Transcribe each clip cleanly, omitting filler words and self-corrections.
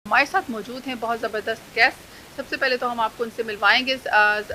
हमारे साथ मौजूद हैं बहुत ज़बरदस्त गेस्ट। सबसे पहले तो हम आपको उनसे मिलवाएंगे।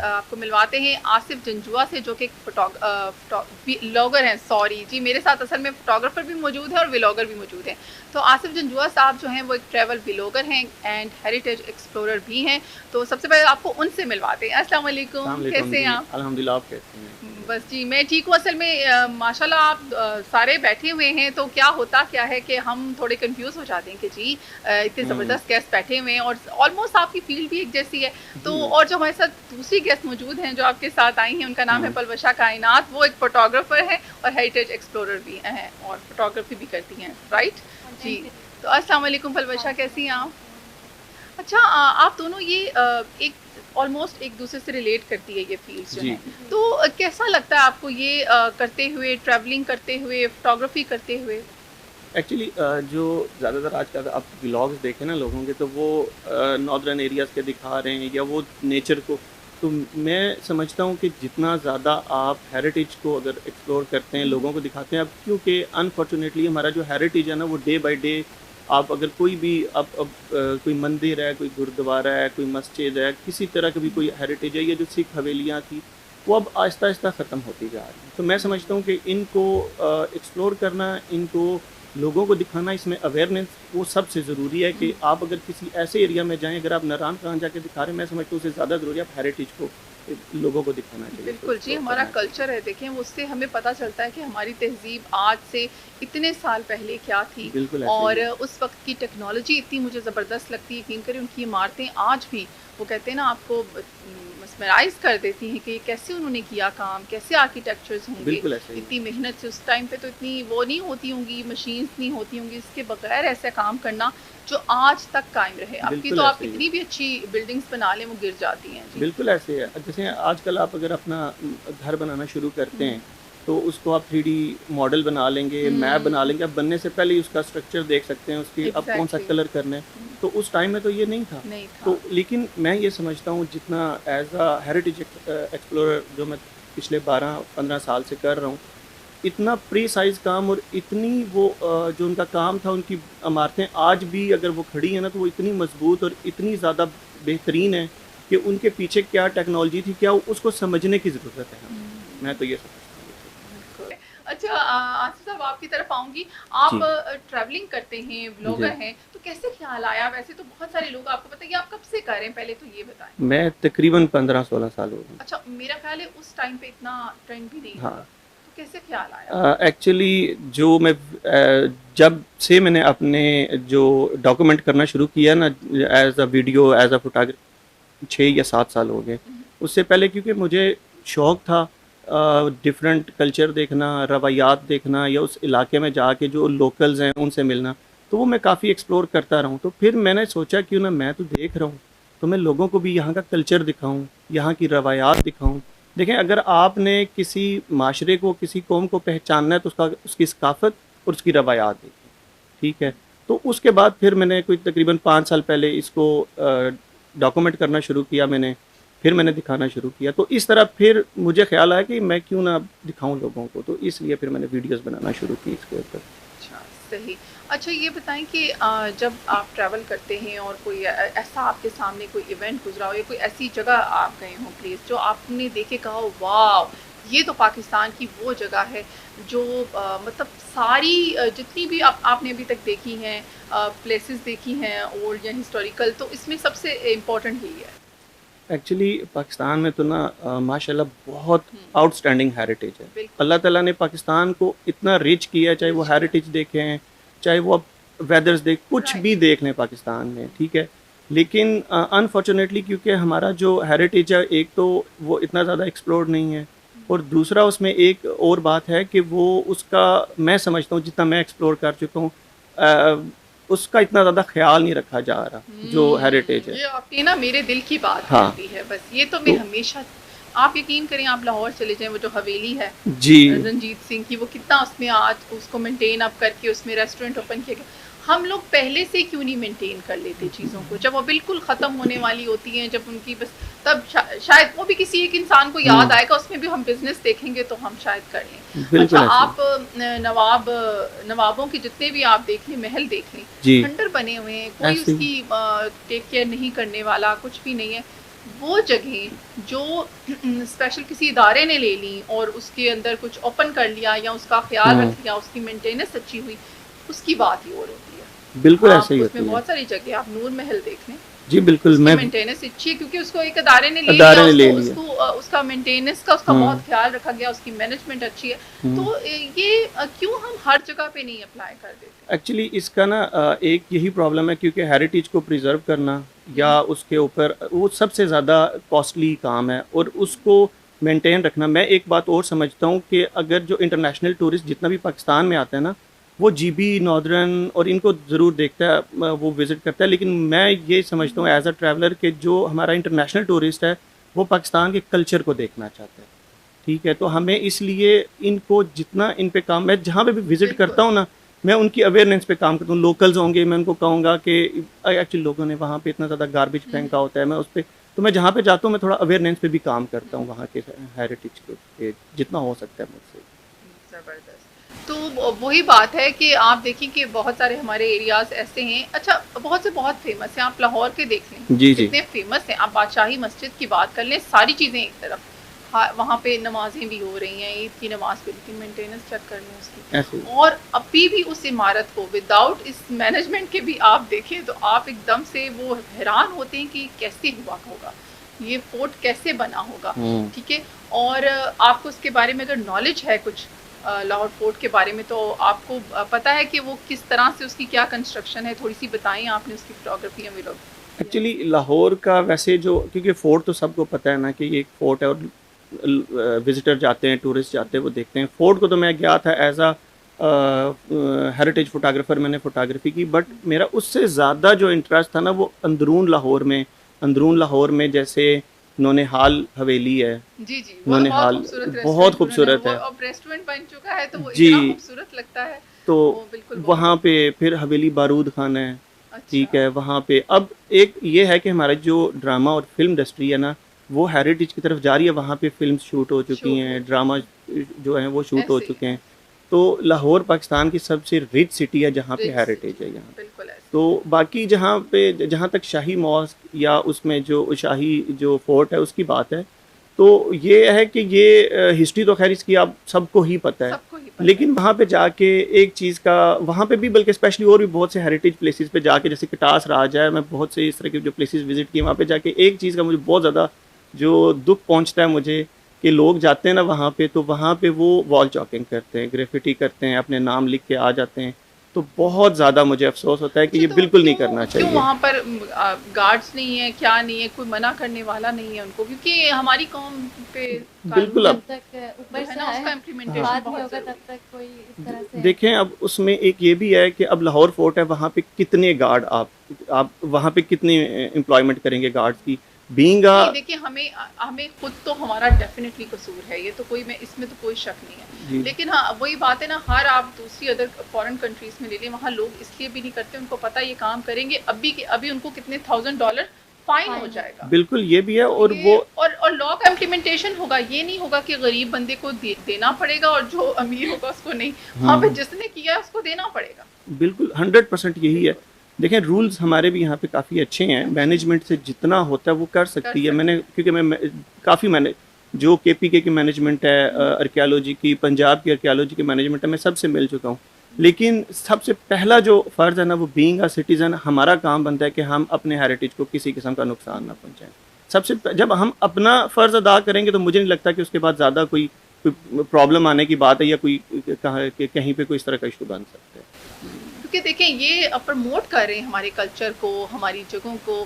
आपको मिलवाते हैं आसिफ जंजुआ से, जो कि एक व्लॉगर हैं। सॉरी जी, मेरे साथ असल में फ़ोटोग्राफ़र भी मौजूद है और व्लॉगर भी मौजूद हैं। तो आसिफ जंजुआ साहब जो हैं वो एक ट्रैवल व्लॉगर हैं एंड हेरिटेज एक्सप्लोरर भी हैं। तो सबसे पहले आपको उनसे मिलवाते हैं। अस्सलाम वालेकुम, कैसे हैं जी, आप? अल्हम्दुलिल्लाह। आप कैसे हैं? बस जी, मैं ठीक हूँ। असल में माशाल्लाह आप सारे बैठे हुए हैं, तो क्या होता क्या है कि हम थोड़े कंफ्यूज हो जाते हैं कि जी इतने हुँ, ज़बरदस्त गेस्ट बैठे हुए हैं और ऑलमोस्ट आपकी फील्ड भी एक जैसी है। तो जी, और जो हमारे साथ दूसरी गेस्ट मौजूद हैं जो आपके साथ आई हैं, उनका नाम है हाँ, पलवशा कायनात। वो एक फोटोग्राफर है और हेरिटेज एक्सप्लोरर भी हैं और फोटोग्राफी भी करती हैं, राइट जी। तो अस्सलाम वालेकुम पलवशा, कैसी हैं आप? अच्छा, आप दोनों ये एक ऑलमोस्ट एक दूसरे से रिलेट करती है ये फील्ड्स जो जी। हैं। तो कैसा लगता है आपको ये करते हुए, ट्रैवलिंग करते हुए, फोटोग्राफी करते हुए? एक्चुअली जो ज़्यादातर आजकल आप व्लॉग्स देखें ना लोगों के, तो वो नॉर्दर्न एरियाज़ के दिखा रहे हैं या वो नेचर को। तो मैं समझता हूँ कि जितना ज़्यादा आप हेरिटेज को अगर एक्सप्लोर करते हैं, लोगों को दिखाते हैं, अब क्योंकि अनफॉर्चुनेटली हमारा जो हेरिटेज है ना, वो डे बाय डे, आप अगर कोई भी अब कोई मंदिर है, कोई गुरुद्वारा है, कोई मस्जिद है, किसी तरह की भी कोई हेरिटेज है, ये जो सिख हवेलियाँ थी, वो अब आहिस्ता-आहिस्ता ख़त्म होती जा रही हैं। तो मैं समझता हूँ कि इनको एक्सप्लोर करना, इनको लोगों को दिखाना, इसमें अवेयरनेस वो सबसे ज़रूरी है कि आप अगर किसी ऐसे एरिया में जाएँ, अगर आप नारायण कहाँ जाके दिखा रहे हैं, मैं समझता हूँ उससे ज़्यादा ज़रूरी है आप हेरिटेज को लोगों को दिखाना चाहिए, उसको बिल्कुल जी, एक्सप्लोर हमारा करना चाहिए। कल्चर है, देखें उससे हमें पता चलता है कि हमारी तहज़ीब आज से इतने साल पहले क्या थी। बिल्कुल ऐसे ही और है। उस वक़्त की टेक्नोलॉजी इतनी मुझे ज़बरदस्त लगती है। यकीन करें उनकी इमारतें आज भी, वो कहते हैं ना, आपको mesmerize कर देती हैं कि कैसे उन्होंने किया काम, कैसे आर्किटेक्चर्स होंगे। बिल्कुल ऐसे ही है। इतनी मेहनत से उस टाइम पे तो इतनी वो नहीं होती होंगी, मशीन्स नहीं होती होंगी, इसके बगैर ऐसा काम करना जो आज तक कायम रहे। आपकी बिल्कुल तो आप ऐसे ही है। कितनी भी अच्छी बिल्डिंग्स बना लें, वो गिर जाती हैं। जी। बिल्कुल ऐसे है। जैसे आजकल आप अगर अपना घर बनाना शुरू करते हुँ। हैं, तो उसको आप 3D मॉडल बना लेंगे, मैप बना हुँ। लेंगे, आप बनने से पहले ही उसका स्ट्रक्चर देख सकते हैं, उसकी अब कौन-सा एग्ज़ैक्टली। कलर करना है। तो उस टाइम में तो ये नहीं था। नहीं था। तो लेकिन मैं ये समझता हूँ जितना एज़ अ हेरिटेज एक्सप्लोरर जो मैं पिछले 12-15 साल से कर रहा हूँ, इतना प्रिसाइज़ काम और इतनी वो जो उनका काम था, उनकी इमारतें आज भी अगर वो खड़ी हैं ना, तो वो इतनी मज़बूत और इतनी ज़्यादा बेहतरीन है कि उनके पीछे क्या टेक्नोलॉजी थी, क्या उसको समझने की ज़रूरत है हमें। मैं तो ये समझता हूँ बेसिकली। बिल्कुल। अच्छा, आसिफ साहब आपकी तरफ आऊँगी। आप जी, ट्रैवलिंग करते हैं, जी। व्लॉगर हैं, तो कैसे ख़्याल आया? वैसे तो बहुत सारे लोग आपको पता है, आप कब से कर रहे हैं, पहले तो ये बताएँ? मैं तकरीबन 15-16 साल हो गए। अच्छा, मेरा ख़्याल है उस टाइम पे इतना ट्रेंड भी नहीं होगा। हाँ। तो कैसे ख़्याल आया? एक्चुअली जो मैं जब से मैंने अपने जो डॉक्यूमेंट करना शुरू किया ना, as a video, as a photographer, 6 या 7 साल हो गए। हुँ, उससे पहले क्योंकि मुझे शौक था डिफरेंट कल्चर देखना, रवायात देखना या उस इलाके में जाके जो लोकल्स हैं उनसे मिलना, तो वो मैं काफ़ी एक्सप्लोर करता रहा हूँ। तो फिर मैंने सोचा क्यों ना, मैं तो देख रहा हूँ, तो मैं लोगों को भी यहाँ का कल्चर दिखाऊँ, यहाँ की रवायात दिखाऊँ। देखें, अगर आपने किसी माशरे को, किसी कौम को पहचानना है तो उसका उसकी सकाफ़त और उसकी रवायात देखें, ठीक है? तो उसके बाद फिर मैंने कोई तकरीबन 5 साल पहले इसको डॉक्यूमेंट करना शुरू किया मैंने, फिर मैंने दिखाना शुरू किया। तो इस तरह फिर मुझे ख़्याल आया कि मैं क्यों ना दिखाऊँ लोगों को, तो इसलिए फिर मैंने वीडियोज़ बनाना शुरू की इसके ऊपर। अच्छा, सही। अच्छा, ये बताएँ कि जब आप ट्रैवल करते हैं और कोई ऐसा आपके सामने कोई इवेंट गुज़रा हो या कोई ऐसी जगह आप गए हों, प्लेस जो आपने देख के कहा हो, वाओ! ये तो पाकिस्तान की वो जगह है जो मतलब सारी जितनी भी आपने अभी तक देखी हैं, प्लेसेस देखी हैं ओल्ड या हिस्टोरिकल, तो इसमें सबसे इम्पोर्टेंट यही है। एक्चुअली पाकिस्तान में तो ना माशाल्लाह बहुत हुँ, आउटस्टैंडिंग हेरिटेज है। बिल्कुल, अल्लाह ताला ने पाकिस्तान को इतना रिच किया है, चाहे वो रिच किया। हेरिटेज देखें, चाहे वो आप वेदर्स कुछ राइट। भी देख लें पाकिस्तान में, ठीक है? लेकिन अनफॉर्चुनेटली क्योंकि हमारा जो हेरिटेज है, एक तो वो इतना ज़्यादा एक्सप्लोर्ड नहीं है, और दूसरा उसमें एक और बात है कि वो उसका, मैं समझता हूँ जितना मैं एक्सप्लोर कर चुका हूँ, उसका इतना ज़्यादा ख़्याल नहीं रखा जा रहा, जो हेरिटेज है। ये आपकी ना मेरे दिल की बात कह हाँ, दी है। बस ये तो मैं तो हमेशा, आप यकीन करें, आप लाहौर चले जाएँ, वो जो हवेली है जी। रंजीत सिंह की, वो कितना उसमें आज उसको मेंटेन अप करके उसमें रेस्टोरेंट ओपन किया गया। हम लोग पहले से क्यों नहीं मेंटेन कर लेते चीज़ों को, जब वो बिल्कुल ख़त्म होने वाली होती हैं, जब उनकी बस तब शायद वो भी किसी एक इंसान को याद हम्म। आएगा, उसमें भी हम बिजनेस देखेंगे तो हम शायद कर लें। अच्छा, बिल्कुल ऐसे ही। आप नवाबों के जितने भी आप देख लें, महल देख लें, जी। खंडर बने हुए हैं, कोई ऐसे ही। उसकी टेक केयर नहीं करने वाला, कुछ भी नहीं है। वो जगह जो स्पेशल किसी इदारे ने ले ली और उसके अंदर कुछ ओपन कर लिया या उसका ख्याल हम्म। रख लिया, उसकी मेंटेनेंस अच्छी हुई, उसकी बात ही और होती है। बिल्कुल ऐसे आप ही उसमें होती है। बहुत सारी जगह, आप नूर महल देख लें, जी बिल्कुल। उसकी मैं मेंटेनेंस अच्छी है क्योंकि उसको एक अदारे ने ले लिया, अदारे ने उसको ले लिया। उसको उसका मेंटेनेंस का उसका हम्म। बहुत ख्याल रखा गया, उसकी मैनेजमेंट अच्छी है। हम्म। तो ये क्यों हम हर जगह पे नहीं अप्लाई कर देते? एक्चुअली इसका ना एक यही प्रॉब्लम है, क्योंकि हेरिटेज को प्रिजर्व करना या उसके ऊपर वो सबसे ज़्यादा कॉस्टली काम है, और उसको मेंटेन रखना। मैं एक बात और समझता हूँ कि अगर जो इंटरनेशनल टूरिस्ट जितना भी पाकिस्तान में आता है ना, वो जीबी नॉर्दर्न और इनको ज़रूर देखता है, वो विज़िट करता है, लेकिन मैं ये समझता हूँ एज अ ट्रैवलर कि जो हमारा इंटरनेशनल टूरिस्ट है वो पाकिस्तान के कल्चर को देखना चाहता है। ठीक है, तो हमें इसलिए इनको जितना इन पे काम, मैं जहाँ पे भी विजिट करता बिल्कुल। हूँ ना, मैं उनकी अवेयरनेस पे काम करता हूँ। लोकल्स होंगे, मैं उनको कहूँगा कि एक्चुअली लोगों ने वहाँ पे इतना ज़्यादा गार्बेज फेंका होता है, मैं उस पर, तो मैं जहाँ पे जाता हूँ मैं थोड़ा अवेयरनेस पे भी काम करता हूँ वहाँ के हेरिटेज के जितना हो सकता है मुझसे। जबरदस्त। तो वही बात है कि आप देखें कि बहुत सारे हमारे एरियाज ऐसे हैं, अच्छा बहुत से बहुत फेमस हैं, आप लाहौर के देख लें जी जी। कितने फेमस हैं, आप बादशाही मस्जिद की बात कर लें, सारी चीज़ें एक तरफ, हाँ वहाँ पे नमाजें भी हो रही हैं, ईद की नमाज पे, लेकिन मेंटेनेंस चेक कर लें ऐसे उसकी, ही। और अभी भी उस इमारत को विदाउट इस मैनेजमेंट के भी आप देखें तो आप एकदम से वो हैरान होते हैं कि कैसे हुआ होगा, ये फोर्ट कैसे बना होगा। ठीक है, और आपको उसके बारे में अगर नॉलेज है कुछ लाहौर फोर्ट के बारे में, तो आपको पता है कि वो किस तरह से उसकी क्या कंस्ट्रक्शन है, थोड़ी सी बताएं, आपने उसकी फोटोग्राफी या व्लॉग किया है? एक्चुअली लाहौर का वैसे जो, क्योंकि फोर्ट तो सबको पता है ना कि ये एक फोर्ट है, और विजिटर जाते हैं, टूरिस्ट जाते हैं, वो देखते हैं फोर्ट को। तो मैं गया था एज अ हेरिटेज फोटोग्राफर, मैंने फोटोग्राफी की, बट मेरा उससे ज़्यादा जो इंटरेस्ट था ना वो अंदरून लाहौर में, अंदरून लाहौर में जैसे नौनिहाल हवेली है। जी जी, वो तो बहुत नौनिहाल खूबसूरत बहुत रेस्टोरेंट उन्होंने, खूबसूरत वो है। अब रेस्टोरेंट बन चुका है तो वो जी। इतना खूबसूरत लगता है। तो वो बिल्कुल बहुत वहाँ पे फिर हवेली बारूद खाना है। अच्छा। ठीक है, वहाँ पे अब एक ये है कि हमारा जो ड्रामा और फिल्म इंडस्ट्री है ना, वो हेरिटेज की तरफ जा रही है। वहाँ पे फिल्म शूट हो चुकी शूट हो हैं, चुकी ड्रामा है, जो है वो शूट हो ऐसे ही चुके हैं। तो लाहौर पाकिस्तान की सबसे रिच सिटी है जहाँ पे रिच हेरिटेज सिटी, है यहाँ। बिल्कुल ऐसे तो ही। बाकी जहाँ पे, जहाँ तक शाही मॉस्क या उसमें जो शाही जो फोर्ट है उसकी बात है, तो ये है कि ये हिस्ट्री तो खैर इसकी आप सबको ही पता है, सबको ही पता है। लेकिन वहाँ पे जाके एक चीज़ का, वहाँ पे भी बल्कि स्पेशली और भी बहुत से हेरिटेज प्लेसेस पे जाके, जैसे कटास राज है, मैं बहुत से इस तरह के जो प्लेसेस विजिट किए, वहाँ पे जाके एक चीज़ का मुझे बहुत ज़्यादा जो दुख पहुँचता है मुझे, कि लोग जाते हैं ना वहाँ पे, तो वहाँ पे वो वॉल चॉकिंग करते हैं, ग्रेफिटी करते हैं, अपने नाम लिख के आ जाते हैं। तो बहुत ज़्यादा मुझे अफसोस होता है कि अच्छा, ये तो बिल्कुल नहीं क्यों करना क्यों चाहिए। वहाँ पर गार्ड्स नहीं है, क्या नहीं है, कोई मना करने वाला नहीं है उनको, क्योंकि हमारी कौम पे बिल्कुल। कानून जब अब तक जो ऊपर है से ना आए उसका हाँ, इम्प्लीमेंटेशन बात नहीं बहुत होगा तब जरूरी तक कोई इस तरह से। देखें, अब उसमें एक ये भी है कि अब लाहौर फोर्ट है, वहाँ पे कितने गार्ड आप वहाँ पे कितने एम्प्लॉयमेंट करेंगे गार्ड्स की, बीइंग है। नहीं अ। देखिए, हमें हमें खुद तो हमारा डेफिनेटली कसूर है, ये तो कोई, मैं इसमें तो कोई शक नहीं है, जी लेकिन हाँ वही बात है ना, हर आप दूसरी अदर फॉरेन कंट्रीज में ले लें, वहाँ लोग इसलिए भी नहीं करते, उनको पता है ये काम करेंगे अभी के अभी उनको कितने $1000 फाइन हो फाइन है। जाएगा। बिल्कुल, ये भी है। तो और ये वो और लॉ का इम्प्लीमेंटेशन होगा, ये नहीं होगा कि गरीब बंदे को देना पड़ेगा और जो अमीर होगा उसको नहीं, वहाँ पे जिसने किया है उसको देना पड़ेगा। बिल्कुल 100% यही है। बिल्कुल। देखें, रूल्स हमारे भी यहाँ पे काफ़ी अच्छे हैं, अच्छे हैं, मैनेजमेंट से जितना होता है वो कर कर सकती है। मैंने, सकते हैं। क्योंकि मैं काफ़ी, मैंने जो केपीके की मैनेजमेंट है, आर्कियोलॉजी की, पंजाब की आर्कियोलॉजी की मैनेजमेंट है, मैं सबसे मिल चुका हूँ। लेकिन सबसे पहला जो फ़र्ज़ है ना, वो बीइंग अ सिटीज़न, हमारा काम बनता है कि हम अपने हेरिटेज को किसी किस्म का नुकसान ना पहुँचाएं। जब हम अपना फ़र्ज़ अदा करेंगे तो मुझे नहीं लगता कि उसके बाद ज़्यादा कोई कोई प्रॉब्लम आने की बात है, या कोई कहीं पे कोई इस तरह का इशू बन सकता है। क्योंकि देखें ये प्रमोट कर रहे हैं हमारे कल्चर को, हमारी जगहों को,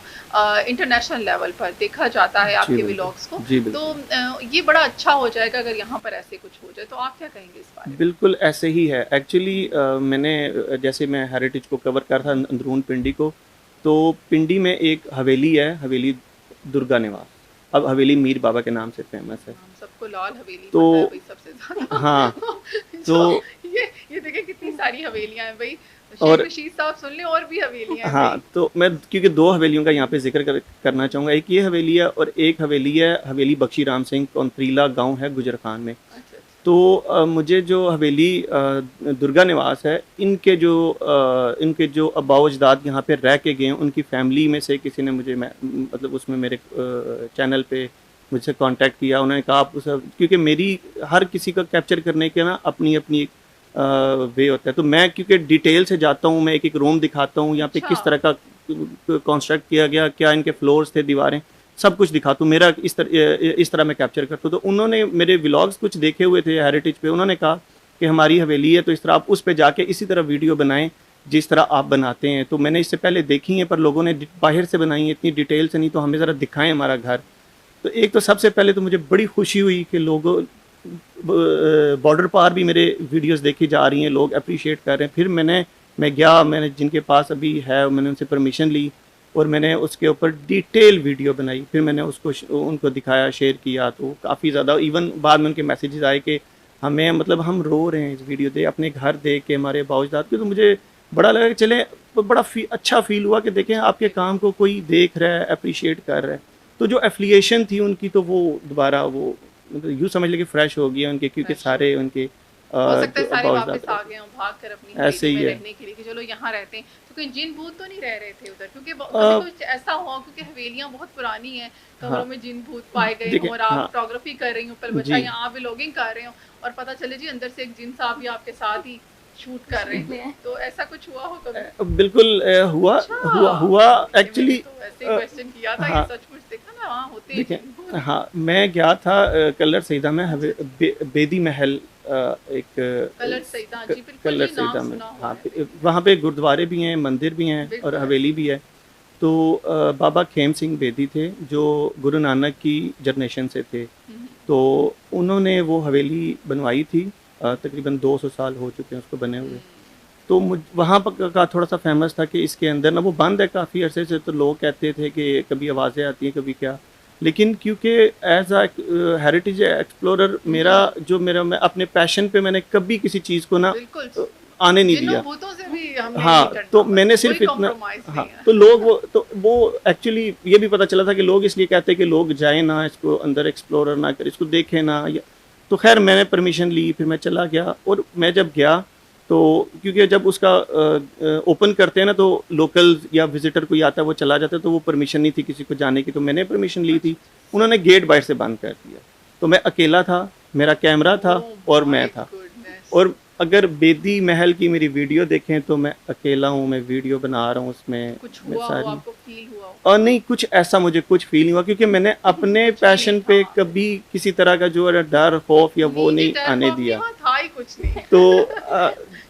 इंटरनेशनल लेवल पर देखा जाता है जी आपके बिल्कुल। व्लॉग्स को। जी तो बिल्कुल। ये बड़ा अच्छा हो जाएगा अगर यहाँ पर ऐसे कुछ हो जाए, तो आप क्या कहेंगे इस बारे में? बिल्कुल ऐसे ही है। एक्चुअली मैंने जैसे मैं हेरिटेज को कवर कर था अंदरून पिंडी को, तो पिंडी में एक हवेली है, हवेली दुर्गा निवास। अब हवेली मीर बाबा के नाम से फेमस है। हम सबको लाल हवेली पता है तो भाई सबसे ज्यादा। हाँ, तो जो ये देखें कितनी सारी हवेलियां हैं भाई, तो शेख और रशीद साहब सुन लें, और भी हवेलियाँ हैं हाँ, कई। तो मैं क्योंकि 2 हवेलियों का यहाँ पे ज़िक्र करना चाहूँगा। एक ये हवेली है और एक हवेली है हवेली बख्शी राम सिंह, कौंथरीला गाँव है गुजर खान में। अच्छा, अच्छा। तो मुझे जो हवेली दुर्गा निवास है, इनके जो आबा-ओ-अजदाद यहाँ पे रह के गए हैं, उनकी फैमिली में से किसी ने मुझे मतलब उसमें मेरे चैनल पे मुझसे कांटेक्ट किया। उन्होंने कहा आप उस, क्योंकि मेरी हर किसी का कैप्चर करने के ना अपनी-अपनी एक वे होता है। तो मैं क्योंकि डिटेल से जाता हूँ, मैं एक-एक रूम दिखाता हूँ, यहाँ पे अच्छा। किस तरह का कंस्ट्रक्ट किया गया, क्या इनके फ्लोर्स थे, दीवारें, सब कुछ दिखाता हूँ। मेरा इस तरह मैं कैप्चर करता हूँ। तो उन्होंने मेरे व्लॉग्स कुछ देखे हुए थे हेरिटेज पे, उन्होंने कहा कि हमारी हवेली है तो इस तरह आप उस पे जाके इसी तरह वीडियो बनाएं जिस तरह आप बनाते हैं। तो मैंने इससे पहले देखी हैं, पर लोगों ने बाहर से बनाई है, इतनी डिटेल से नहीं, तो हमें ज़रा दिखाएं हमारा घर। तो एक तो सबसे पहले तो मुझे बड़ी खुशी हुई कि लोगों बॉर्डर पार भी मेरे वीडियोस देखी जा रही हैं, लोग अप्रिशिएट कर रहे हैं। फिर मैं गया, मैंने जिनके पास अभी है मैंने उनसे परमिशन ली और मैंने उसके ऊपर डिटेल वीडियो बनाई। फिर मैंने उसको उनको दिखाया, शेयर किया, तो काफ़ी ज़्यादा इवन बाद में उनके मैसेजेस आए कि हमें मतलब हम रो रहे हैं इस वीडियो दे अपने घर देख के हमारे बाउजदाद के। तो मुझे बड़ा लगा कि चले, बड़ा अच्छा फील हुआ कि देखें आपके काम को कोई देख रहा है, अप्रिशिएट कर रहा है। तो जो एफिलिएशन थी उनकी, तो वो दोबारा वो मतलब यूँ समझ लें कि फ्रेश हो गया उनके, क्योंकि फ्रेश हो सारे गए। उनके हो सकता है सारे बाउजदाद वापस आ गए हों, भाग कर अपनी ऐसे हवेली ही में है। रहने के लिए कि चलो यहाँ रहते हैं। तो कोई जिन भूत तो नहीं रह रहे थे उधर? क्योंकि कभी अ, कुछ ऐसा हुआ, क्योंकि हवेलियाँ बहुत पुरानी हैं, हाँ, कमरों में जिन भूत पाए गए देखिए हों और आप हाँ, फोटोग्राफी कर रही हो पल बचा, जी। यहाँ व्लॉगिंग कर रहे हो और पता चले जी अंदर से एक जिन साहब भी आपके साथ ही शूट कर रहे हैं। तो ऐसा कुछ हुआ हो कभी? बिल्कुल हुआ अच्छा! हुआ हुआ ये मैंने एक्चुअली। तो ऐसे ही क्वेश्चन किया था, ये हाँ, सचमुच देखा ना वहाँ होते हैं देखिए, जिन भूत। हाँ, मैं गया था कलर सईदा में, अच्छा, अच्छा। बेदी महल, एक कलर सईदा, जी बिल्कुल कलर जी, नाम सईदा में। सुना हुआ हाँ, है बेदी वहाँ पे गुरुद्वारे भी हैं, मंदिर भी हैं और बिल्कुल। हवेली भी है। तो बाबा खेम सिंह बेदी थे जो गुरु नानक की जनरेशन से थे। हुँ, तो उन्होंने वो हवेली बनवाई थी, तकरीबन 200 साल हो चुके हैं उसको बने हुए। हुँ। तो वहाँ पर का थोड़ा सा फेमस था कि इसके अंदर ना वो बंद है काफ़ी अरसे से, तो लोग कहते थे कि कभी आवाज़ें आती हैं कभी क्या। लेकिन क्योंकि एज अ हेरिटेज एक्सप्लोरर जी, मेरा मैं अपने पैशन पे मैंने कभी किसी चीज़ को ना बिल्कुल। अ, आने नहीं जिन्नों दिया। भूतों से भी हमने नहीं हाँ, डरना, तो बस मैंने कोई सिर्फ इतना, कॉम्प्रोमाइज़ हाँ, नहीं है। तो वो एक्चुअली ये भी पता चला था कि लोग इसलिए कहते हैं कि लोग जाएँ ना, इसको अंदर एक्सप्लोरर ना करें, इसको देखें ना, या तो ख़ैर मैंने परमिशन ली, फिर मैं चला गया। और मैं जब गया तो क्योंकि जब उसका ओपन करते हैं ना, तो लोकल्स या विज़िटर कोई आता है वो चला जाता है, तो वो परमिशन नहीं थी किसी को जाने की, तो मैंने परमिशन ली अच्छा, थी। अच्छा। उन्होंने गेट बाहर से बंद कर दिया। तो मैं अकेला था, मेरा कैमरा था ओह और मैं माय था। गुडनेस! और अगर बेदी महल की मेरी वीडियो देखें तो मैं अकेला हूँ, मैं वीडियो बना रहा हूँ उसमें, कुछ मैं हुआ हो, सारी, आपको फ़ील हुआ हो? और नहीं कुछ ऐसा मुझे कुछ फील नहीं हुआ, क्योंकि मैंने अपने कुछ भी नहीं पैशन था पे वहाँ पे। कभी किसी तरह का जो है डर खौफ या वो नहीं जी, नहीं डर आने खौफ नहीं, दिया। वहाँ था ही कुछ नहीं। तो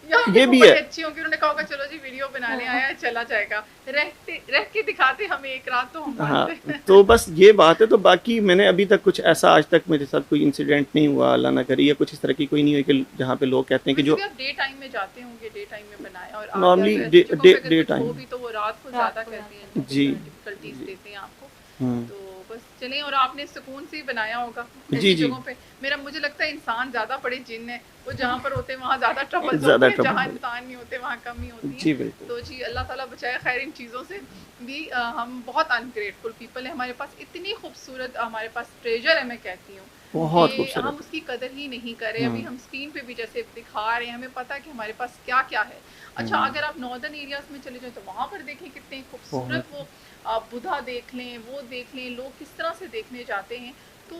यहाँ के ये लोग भी बड़े है। अच्छे होंगे, उन्होंने कहा होगा चलो जी वीडियो बनाने आया है, चला जाएगा। रह के दिखाते हमें एक रात तो हम हाँ, मानते। तो बस ये बात है। तो बाकी मैंने अभी तक कुछ ऐसा आज तक मेरे साथ कोई इंसिडेंट नहीं हुआ, अल्लाह ना करे, या कुछ इस तरह की कोई नहीं हुई कि जहाँ पे लोग कहते हैं कि वैसे जो भी आप डे टाइम में जाते होंगे, डे टाइम में बनाया और आ गया, नॉर्मली तो ऐसी जगहों पे अगर डे कुछ हो टाइम। भी तो वो रात को ज़्यादा करते हैं, जी, डिफ़िकल्टीज़ जी। देते हैं आपको। हुँ। तो बस चलें, और आपने सुकून से ही बनाया होगा जी, ऐसी जी। जगहों पे। मुझे लगता है इंसान ज़्यादा बड़े जिन्न हैं, वो जहाँ पर होते हैं वहाँ ज़्यादा ट्रबल्स ज़्यादा होते हैं, जहाँ ट्रबल। इंसान नहीं होते वहाँ कम ही होती हैं। जी, बिल्कुल। तो जी अल्लाह ताला बचाए, खैर इन चीज़ों से भी हम बहुत अनग्रेटफुल पीपल हैं, हमारे पास इतनी खूबसूरत हमारे पास ट्रेजर है, मैं कहती हूँ बहुत कि हम खूबसूरत। उसकी कदर ही नहीं कर रहे। अभी हुँ, हम स्क्रीन पे भी जैसे दिखा रहे हैं, हमें पता है कि हमारे पास क्या-क्या है। अच्छा, हुँ। अगर आप नॉर्दर्न एरियाज़ में चले जाएँ तो वहाँ पर देखें कितने बहुत। खूबसूरत वो आप बुधा देख लें, वो देख लें, लोग किस तरह से देखने जाते हैं। तो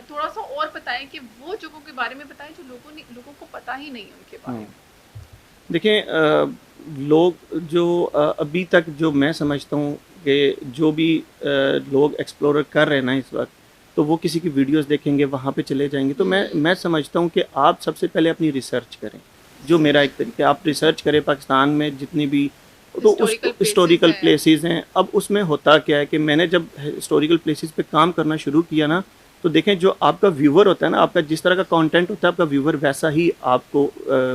थोड़ा-सा और बताएँ कि वो जगहों के बारे में बताएँ जो लोगों को पता ही नहीं है उनके बारे हुँ। में। देखिए लोग जो अभी तक जो मैं समझता हूँ कि जो भी लोग एक्सप्लोरर कर रहे हैं ना इस वक़्त, तो वो किसी की वीडियोज़ देखेंगे, वहाँ पे चले जाएँगे। तो हुँ, मैं समझता हूँ कि आप सबसे पहले अपनी रिसर्च करें। जो मेरा एक तरीका है, आप रिसर्च करें पाकिस्तान में जितनी भी, तो उस हिस्टोरिकल प्लेसेस हिस्टोरिकल हैं। प्लेसेस हैं। अब उसमें होता क्या है कि मैंने जब हिस्टोरिकल प्लेसेस पे काम करना शुरू किया ना, तो देखें जो आपका व्यूअर होता है ना, आपका जिस तरह का कंटेंट होता है, आपका व्यूअर वैसा ही आपको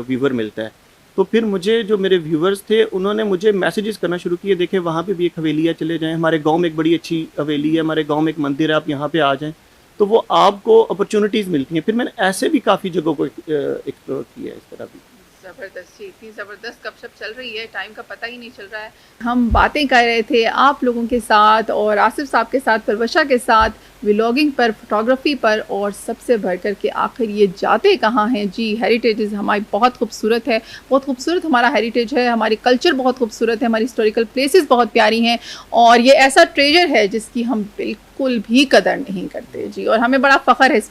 व्यूअर मिलता है। तो फिर मुझे जो मेरे व्यूअर्स थे उन्होंने मुझे मैसेजेस करना शुरू किए, देखें वहाँ पे भी एक हवेली है, चले जाएँ, हमारे गाँव में एक बड़ी अच्छी हवेली है, हमारे गाँव में एक मंदिर है, आप यहाँ पे आ जाएँ। तो वो आपको अपॉर्च्युनिटीज़ मिलती हैं। फिर मैंने ऐसे भी काफ़ी जगहों को एक्सप्लोर किया है इस तरह भी। ज़बरदस्त जी, इतनी ज़बरदस्त गपशप चल रही है, टाइम का पता ही नहीं चल रहा है। हम बातें कर रहे थे आप लोगों के साथ और आसिफ साहब के साथ, परवशा के साथ, व्लॉगिंग पर, फोटोग्राफी पर, और सबसे बढ़कर के आखिर ये जाते कहाँ हैं जी। हेरिटेज हमारी बहुत खूबसूरत है, बहुत खूबसूरत हमारा हेरिटेज है, हमारी कल्चर बहुत खूबसूरत है, हमारी हिस्टोरिकल प्लेसेस बहुत प्यारी हैं, और ये ऐसा ट्रेजर है जिसकी हम बिल्कुल भी कदर नहीं करते जी। और हमें बड़ा फ़ख्र है इस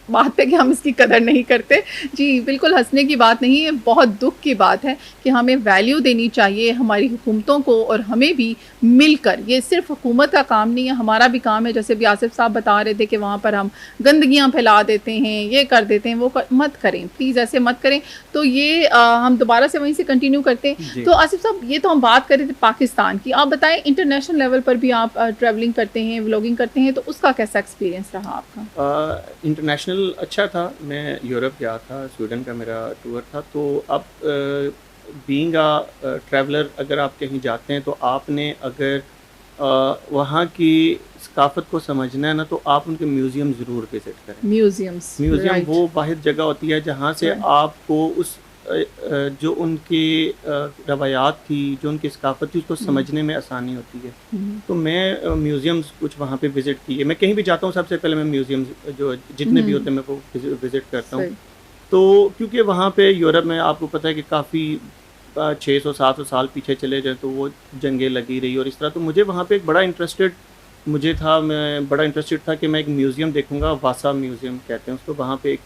बात पे कि हम इसकी कदर नहीं करते जी। बिल्कुल हंसने की बात नहीं है, बहुत दुख की बात है कि हमें वैल्यू देनी चाहिए हमारी हुकूमतों को, और हमें भी मिलकर, ये सिर्फ हुकूमत का काम नहीं है, हमारा भी काम है। जैसे भी आसिफ साहब बता रहे थे कि वहाँ पर हम गंदगियाँ फैला देते हैं, ये कर देते हैं, मत करें प्लीज़, ऐसे मत करें। तो ये हम दोबारा से वहीं से कंटिन्यू करते हैं। तो आसिफ साहब, ये तो हम बात कर रहे थे पाकिस्तान की, आप बताएं इंटरनेशनल लेवल पर भी आप ट्रैवलिंग करते हैं, व्लॉगिंग करते हैं, तो उसका कैसा एक्सपीरियंस रहा आपका? इंटरनेशनल अच्छा था। मैं यूरोप गया था, स्वीडन का मेरा टूर था। तो अब बीइंग अ ट्रैवलर, अगर आप कहीं जाते हैं तो आपने अगर वहाँ की सकाफ़त को समझना है ना, तो आप उनके म्यूज़ियम ज़रूर विज़िट करें। म्यूज़ियम वो वाहिद जगह होती है जहाँ से आपको उस जो उनकी रवायात थी, जो उनकी सकाफ़त थी, उसको समझने में आसानी होती है। तो मैं म्यूज़ियम्स कुछ वहाँ पे विज़िट किए। मैं कहीं भी जाता हूँ सबसे पहले मैं म्यूज़ियम्स जो जितने भी होते हैं मैं वो विज़िट करता हूँ। तो क्योंकि वहाँ पे यूरोप में आपको पता है कि काफ़ी 600-700 साल पीछे चले जाएँ तो वो जंगें लगी रही और इस तरह। तो मुझे वहाँ पे एक बड़ा मैं बड़ा इंटरेस्टेड था कि मैं एक म्यूज़ियम देखूँगा, वासा म्यूज़ियम कहते हैं उसको। वहाँ पे एक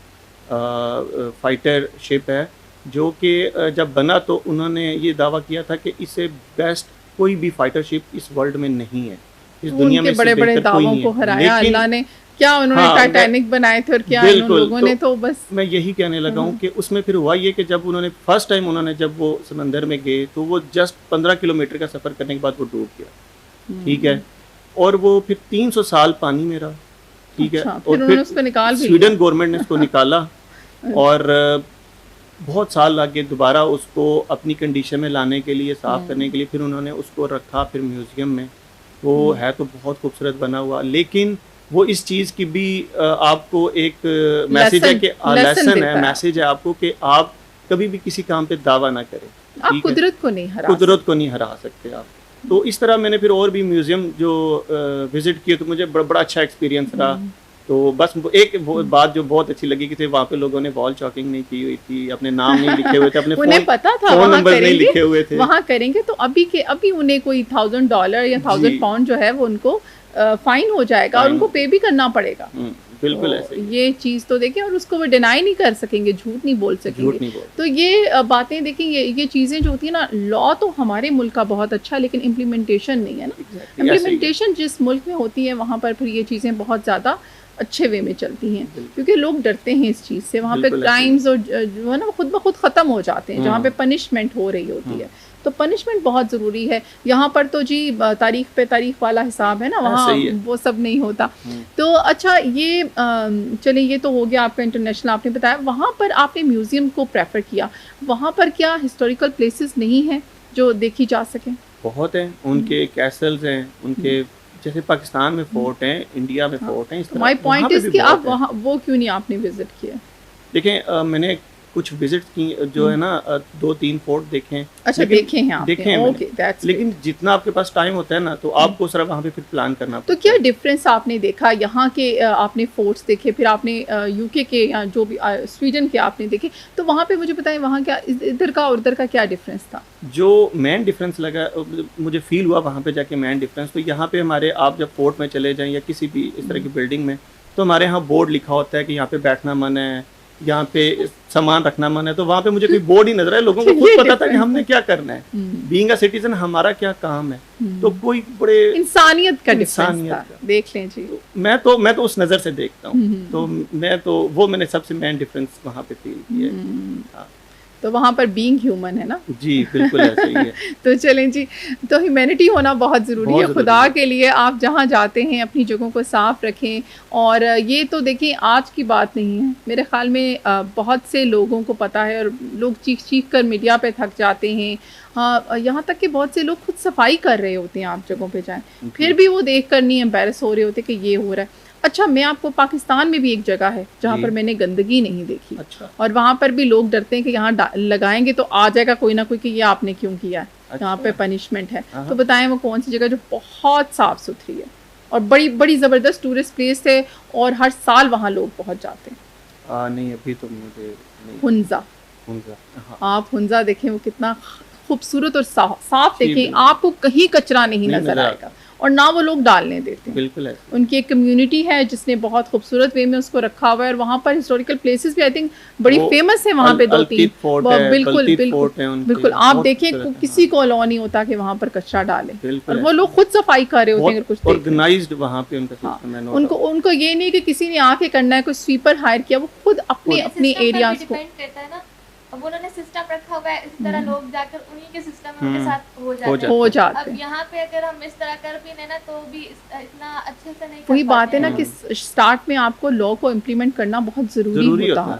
फ़ाइटर शिप है जो कि जब बना तो उन्होंने ये दावा किया था कि इससे बेस्ट कोई भी फाइटर शिप इस वर्ल्ड में नहीं है, इस दुनिया में बड़े बड़े दावों को हराया अल्लाह ने। क्या उन्होंने टाइटैनिक बनाए थे और क्या इन लोगों ने, तो बस मैं यही कहने लगा हूँ कि उसमें फिर हुआ ये कि जब उन्होंने फर्स्ट टाइम जब वो समंदर में गए तो वो जस्ट 15 किलोमीटर का सफ़र करने के बाद वो डूब गया, ठीक है। और वो फिर 300 साल पानी में रहा, ठीक है। और फिर स्वीडन गवर्नमेंट ने उसको निकाला और बहुत साल लगे दोबारा उसको अपनी कंडीशन में लाने के लिए, साफ़ करने के लिए। फिर उन्होंने उसको रखा फिर म्यूज़ियम में। वो है तो बहुत खूबसूरत बना हुआ, लेकिन वो इस चीज़ की भी आपको एक मैसेज है कि मैसेज है आपको कि आप कभी भी किसी काम पे दावा ना करें। आप कुदरत को नहीं हरा सकते आप। तो इस तरह मैंने फिर और भी म्यूज़ियम जो विज़िट किए तो मुझे बड़ा अच्छा एक्सपीरियंस रहा। तो बस एक बात जो बहुत अच्छी लगी कि वहाँ पे लोगों ने वॉल चॉकिंग नहीं की हुई थी, अपने नाम नहीं लिखे हुए थे, अपने फोन नंबर नहीं लिखे हुए थे। वहाँ करेंगे तो अभी उन्हें कोई $1000 या £1000 जो है वो उनको फाइन हो जाएगा और उनको पे भी करना पड़ेगा। बिल्कुल तो ऐसे ये चीज़ तो देखें, और उसको वो डिनाई नहीं कर सकेंगे, झूठ नहीं बोल सकेंगे। तो ये बातें देखें, ये चीज़ें जो होती है ना, लॉ तो हमारे मुल्क का बहुत अच्छा, लेकिन इम्प्लीमेंटेशन नहीं है ना। इम्प्लीमेंटेशन जिस मुल्क में होती है वहाँ पर फिर ये चीज़ें बहुत ज़्यादा अच्छे वे में चलती हैं, क्योंकि लोग डरते हैं इस चीज़ से। वहाँ पे क्राइम्स और जो है ना वो खुद ब खुद ख़त्म हो जाते हैं जहाँ पे पनिशमेंट हो रही होती है। तो पनिशमेंट बहुत ज़रूरी है। यहाँ पर तो जी तारीख पे तारीख वाला हिसाब है ना, वहाँ वो सब नहीं होता। तो अच्छा, ये चलिए ये तो हो गया आपका इंटरनेशनल, आपने बताया। वहाँ पर आपने म्यूज़ियम को प्रेफर किया, वहाँ पर क्या हिस्टोरिकल प्लेसेस नहीं हैं जो देखी जा सकें? बहुत हैं, उनके कैसल्स हैं, उनके जैसे पाकिस्तान में फोर्ट हैं, इंडिया में फोर्ट हैं। माय पॉइंट इज कि आप वहाँ वो क्यों नहीं आपने विजिट किया? देखें, मैंने कुछ विजिट की जो है ना 2-3 फोर्ट देखे हैं। अच्छा, देखे हैं आपने? देखे हैं, लेकिन जितना आपके पास टाइम होता है ना तो आपको सिर्फ वहाँ पे फिर प्लान करना पड़ता है। तो क्या डिफरेंस आपने देखा? यहाँ के आपने फोर्ट्स देखे, फिर आपने यूके के या जो भी स्वीडन के आपने देखे, तो वहाँ पे मुझे बताएं वहाँ क्या इधर का और उधर का क्या डिफरेंस था? जो मेन डिफरेंस लगा मुझे फील हुआ वहाँ पे जाके मेन डिफरेंस, तो यहाँ पे हमारे आप जब फोर्ट में चले जाएँ या किसी भी इस तरह की बिल्डिंग में, तो हमारे यहाँ बोर्ड लिखा होता है कि यहाँ पे बैठना मना है, यहाँ पे सामान रखना मन है। तो वहाँ पे मुझे कोई बोर्ड ही नजर आया, लोगों को खुद पता था कि हमने क्या करना है, बीइंग अ सिटीजन हमारा क्या काम है। तो कोई बड़े इंसानियत का डिफरेंस था, देख लें जी। तो मैं तो उस नज़र से देखता हूँ। तो वो मैंने सबसे मेन डिफरेंस वहाँ पे फील किया है। तो वहाँ पर बीइंग ह्यूमन है ना। जी बिल्कुल ऐसे ही है। तो चलें जी, तो ह्यूमैनिटी होना बहुत ज़रूरी है। खुदा के लिए आप जहाँ जाते हैं अपनी जगहों को साफ़ रखें। और ये तो देखिए आज की बात नहीं है, मेरे ख़्याल में बहुत से लोगों को पता है और लोग चीख कर मीडिया पे थक जाते हैं। हाँ, यहाँ तक कि बहुत से लोग खुद सफाई कर रहे होते हैं, आप जगहों पे जाएं, फिर भी वो देख कर नहीं एम्बैरस हो रहे होते कि ये हो रहा है। अच्छा, मैं आपको, पाकिस्तान में भी एक जगह है जहाँ जी। पर मैंने गंदगी नहीं देखी, अच्छा। और वहाँ पर भी लोग डरते हैं कि यहाँ लगाएंगे तो आ जाएगा कोई ना कोई कि ये आपने क्यों किया है, यहाँ पे अच्छा। पनिशमेंट है। हाँ, तो हाँ। बताएं वो कौन सी जगह जो बहुत साफ सुथरी है और बड़ी बड़ी ज़बरदस्त टूरिस्ट प्लेस है, और हर साल वहाँ लोग पहुँच जाते हैं। नहीं, अभी तो मुझे नहीं। हुंजा, हुंजा, हाँ। आप हुंजा देखें, वो कितना खूबसूरत और साफ जी, देखें, बिल्कुल। आपको कहीं कचरा नहीं नहीं नजर नज़र आएगा, और ना वो लोग डालने देते हैं। बिल्कुल ऐसे। उनकी एक कम्युनिटी है जिसने बहुत खूबसूरत वे में उसको रखा हुआ है, और वहाँ पर हिस्टोरिकल प्लेसेस भी आई थिंक बड़ी वो फेमस है वहाँ पे, 2-3 अल्कीद फोर्ट है, बिल्कुल बल्तीत बिल्कुल फोर्ट है उनके, बिल्कुल। आप बहुत देखें खूबसूरत है, किसी हाँ। को अलाउ नहीं होता कि वहाँ पर कचरा डाले, और बिल्कुल वो ऐसे। लोग खुद सफाई कर रहे होते हैं, अगर बहुत कुछ देख रहे हैं। ऑर्गेनाइज्ड वहाँ पे उनका हाँ, सिस्टम है, नो उनको डाउट। उनको ये नहीं कि किसी ने आके करना है, कोई स्वीपर हायर किया, वो खुद अपने खुद। अपने सिस्टम पर भी एरियाज को। डिपेंड करता है ना, अब उन्होंने सिस्टम रखा हुआ है, इसी तरह लोग जाकर उन्हीं के सिस्टम में उनके साथ हो जाते हो हैं। जाते अब हैं। यहाँ पे अगर हम इस तरह कर भी लें ना तो भी इतना अच्छे से नहीं वही कर बात पाते है ना हैं। कि स्टार्ट में आपको लॉ को इम्प्लीमेंट करना बहुत ज़रूरी होता है,